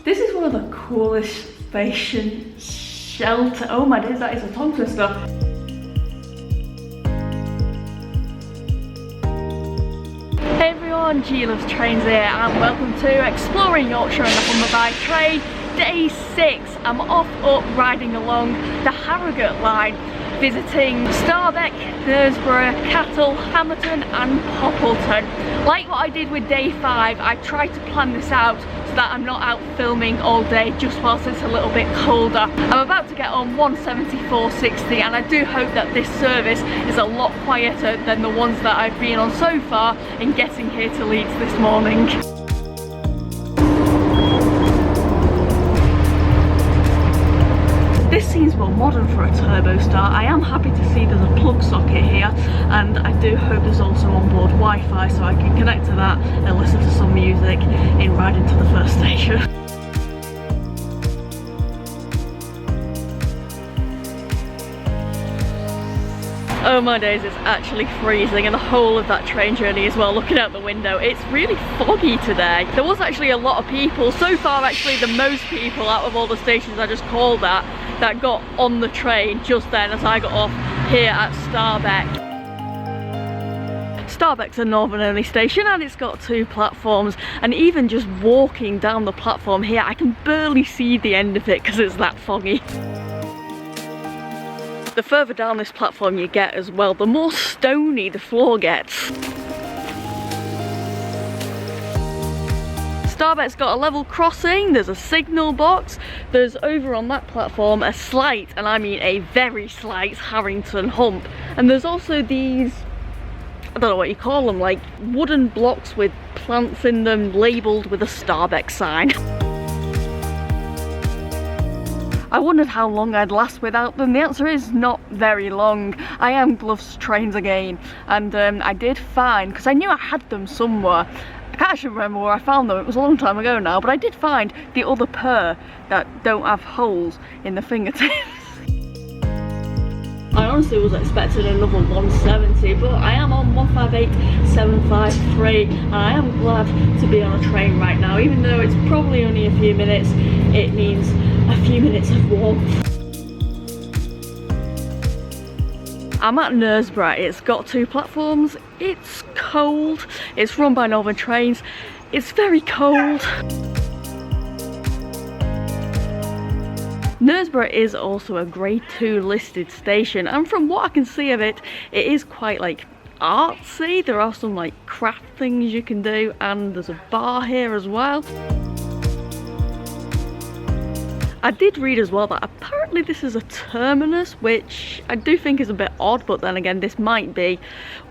This is one of the coolest station shelter. Oh my days, that is a tongue twister. Hey everyone, G loves trains here and welcome to Exploring Yorkshire on the Humber by train. Day 6. I'm off up riding along the Harrogate line, visiting Starbeck, Knaresborough, Cattal, Hammerton and Poppleton. Like what I did with day 5, I tried to plan this out so that I'm not out filming all day just whilst it's a little bit colder. I'm about to get on 174.60 and I do hope that this service is a lot quieter than the ones that I've been on so far in getting here to Leeds this morning. This seems more modern for a turbo start. I am happy to see there's a plug socket here and I do hope there's also onboard Wi-Fi so I can connect to that and listen to some music in riding to the first station. Oh my days, it's actually freezing and the whole of that train journey as well, looking out the window. It's really foggy today. There was actually a lot of people, so far actually the most people out of all the stations I just called at, that got on the train just then as I got off here at Starbeck. Starbeck's a northern only station and it's got 2 platforms, and even just walking down the platform here I can barely see the end of it because it's that foggy. The further down this platform you get as well, the more stony the floor gets. Starbeck's got a level crossing, there's a signal box, there's over on that platform a slight, and I mean a very slight, Harrington hump. And there's also these, I don't know what you call them, like wooden blocks with plants in them labelled with a Starbeck sign. I wondered how long I'd last without them. The answer is not very long. I am gloves trains again, and I did find, because I knew I had them somewhere, I can't actually remember where I found them, it was a long time ago now, but I did find the other pair that don't have holes in the fingertips. I honestly was expecting another 170, but I am on 158.753 and I am glad to be on a train right now. Even though it's probably only a few minutes, it means a few minutes of warmth. I'm at Knaresborough. It's got 2 platforms, it's cold, it's run by Northern Trains, it's very cold. Knaresborough is also a grade 2 listed station, and from what I can see of it, it is quite like artsy. There are some like craft things you can do, and there's a bar here as well. I did read as well that apparently this is a terminus, which I do think is a bit odd, but then again this might be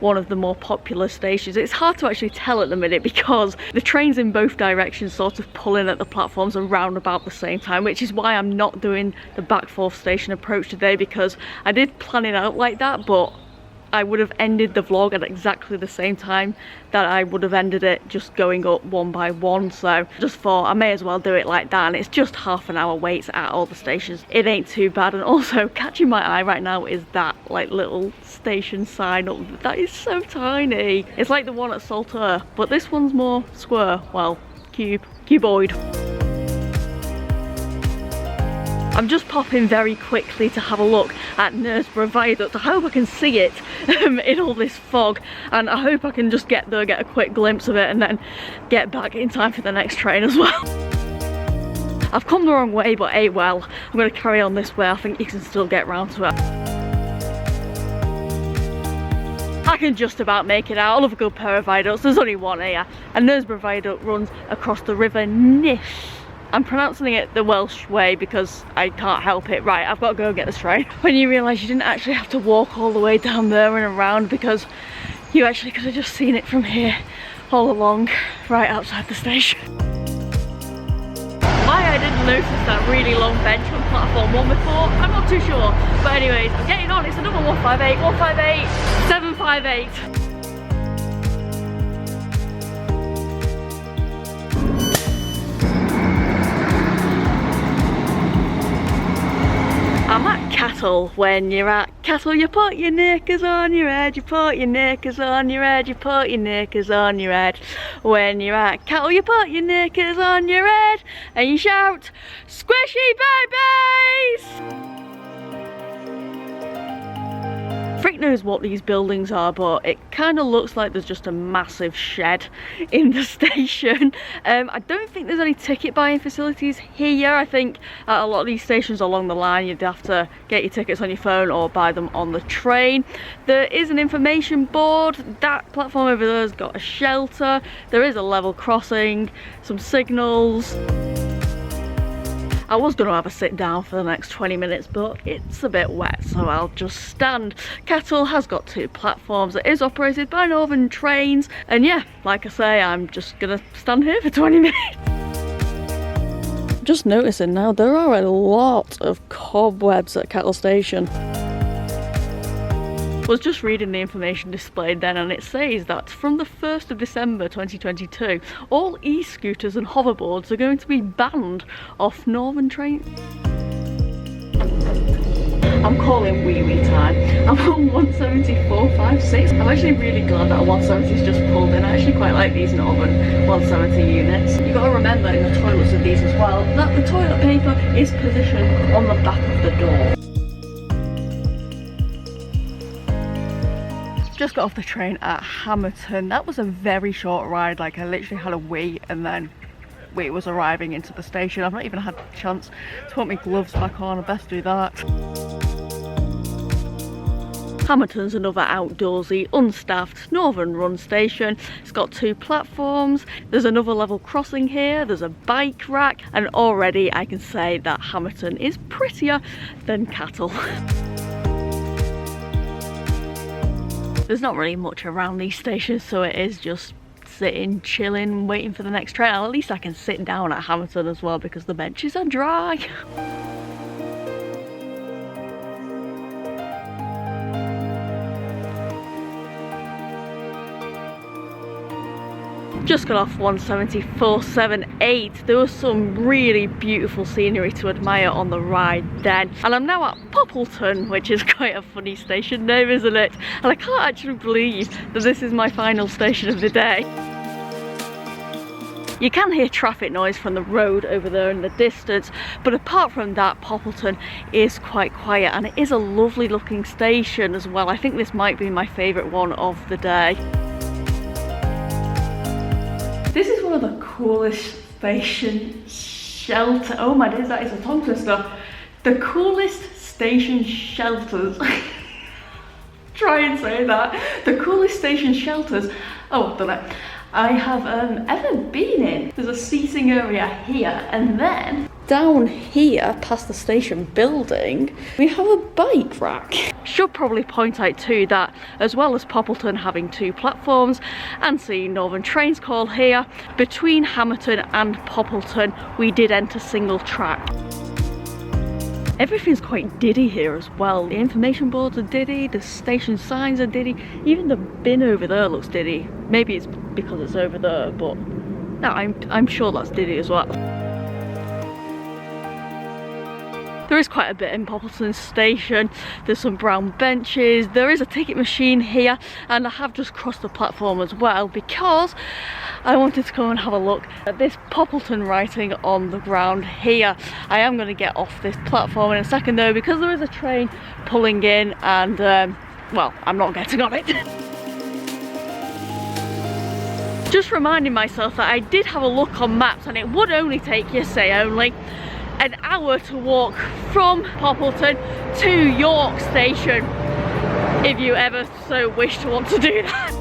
one of the more popular stations. It's hard to actually tell at the minute because the trains in both directions sort of pull in at the platforms around about the same time, which is why I'm not doing the back-forth station approach today, because I did plan it out like that, but I would have ended the vlog at exactly the same time that I would have ended it just going up one by one. So just thought I may as well do it like that, and it's just half an hour waits at all the stations. It ain't too bad. And also catching my eye right now is that like little station sign up. That is so tiny. It's like the one at Salter, but this one's more square, well, cuboid. I'm just popping very quickly to have a look at Knaresborough Viaduct. I hope I can see it in all this fog, and I hope I can just get there, get a quick glimpse of it, and then get back in time for the next train as well. I've come the wrong way, but hey well, I'm going to carry on this way. I think you can still get round to it. I can just about make it out. I love a good pair of viaducts. There's only one here, and Knaresborough Viaduct runs across the River Niff. I'm pronouncing it the Welsh way because I can't help it. Right, I've got to go get this train. When you realise you didn't actually have to walk all the way down there and around, because you actually could have just seen it from here all along, right outside the station. Why I didn't notice that really long bench on platform 1 before, I'm not too sure. But anyways, I'm getting on. It's another 158.758. I'm at Cattal Cattal. When you're at Cattal, you put your knickers on your head, you put your knickers on your head, you put your knickers on your head. When you're at Cattal, you put your knickers on your head and you shout, "Squishy babies!" Frick knows what these buildings are, but it kind of looks like there's just a massive shed in the station. I don't think there's any ticket buying facilities here. I think at a lot of these stations along the line you'd have to get your tickets on your phone or buy them on the train. There is an information board. That platform over there has got a shelter. There is a level crossing, some signals. I was going to have a sit down for the next 20 minutes, but it's a bit wet, so I'll just stand. Cattal has got 2 platforms. It is operated by Northern Trains, and yeah, like I say, I'm just going to stand here for 20 minutes. Just noticing now, there are a lot of cobwebs at Cattal Station. I was just reading the information displayed then, and it says that from the 1st of December 2022 all e-scooters and hoverboards are going to be banned off Northern Trains. I'm calling wee time. I'm on 174.56. I'm actually really glad that 170's just pulled in. I actually quite like these Northern 170 units. You've got to remember in the toilets of these as well that the toilet paper is positioned on the back of the door. Just got off the train at Hammerton. That was a very short ride. Like, I literally had a wee and then wee was arriving into the station. I've not even had a chance to put my gloves back on. I best do that. Hammerton's another outdoorsy, unstaffed, northern run station. It's got 2 platforms. There's another level crossing here. There's a bike rack, and already I can say that Hammerton is prettier than Cattal. There's not really much around these stations, so it is just sitting, chilling, waiting for the next train. At least I can sit down at Hammerton as well because the benches are dry. Just got off 174.78. There was some really beautiful scenery to admire on the ride then. And I'm now at Poppleton, which is quite a funny station name, isn't it? And I can't actually believe that this is my final station of the day. You can hear traffic noise from the road over there in the distance, but apart from that, Poppleton is quite quiet, and it is a lovely looking station as well. I think this might be my favourite one of the day. This is one of the coolest station shelter. Oh my days, that is a tongue twister. The coolest station shelters. Try and say that. The coolest station shelters. Oh, don't know. I have ever been in. There's a seating area here, and then down here past the station building we have a bike rack. Should probably point out too that as well as Poppleton having 2 platforms and seeing Northern Trains call here, between Hammerton and Poppleton we did enter single track. Everything's quite diddy here as well. The information boards are diddy, the station signs are diddy, even the bin over there looks diddy. Maybe it's because it's over there, but no, I'm sure that's diddy as well. There is quite a bit in Poppleton station. There's some brown benches, there is a ticket machine here, and I have just crossed the platform as well because I wanted to go and have a look at this Poppleton writing on the ground here. I am going to get off this platform in a second though because there is a train pulling in and well, I'm not getting on it. Just reminding myself that I did have a look on maps and it would only take you, say only, an hour to walk from Poppleton to York Station, if you ever so wish to want to do that.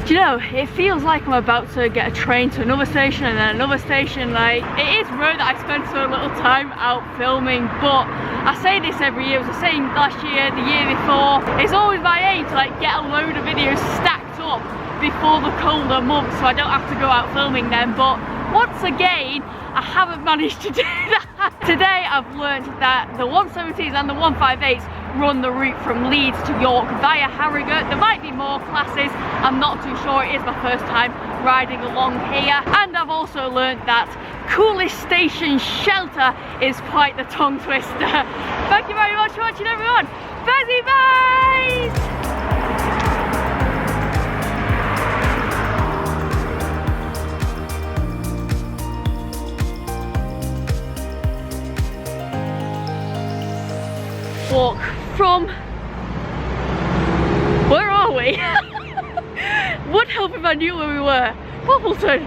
Do you know, it feels like I'm about to get a train to another station and then another station. Like, it is rare that I spend so little time out filming, but I say this every year. It was the same last year, the year before. It's always my aim to like get a load of videos stacked up before the colder months so I don't have to go out filming them, but once again I haven't managed to do that. Today I've learned that the 170s and the 158s run the route from Leeds to York via Harrogate. There might be more classes, I'm not too sure. It is my first time riding along here, and I've also learned that Coolest Station Shelter is quite the tongue twister. Thank you very much for watching, everyone. Bye bye. Walk from, where are we? Would help if I knew where we were. Poppleton.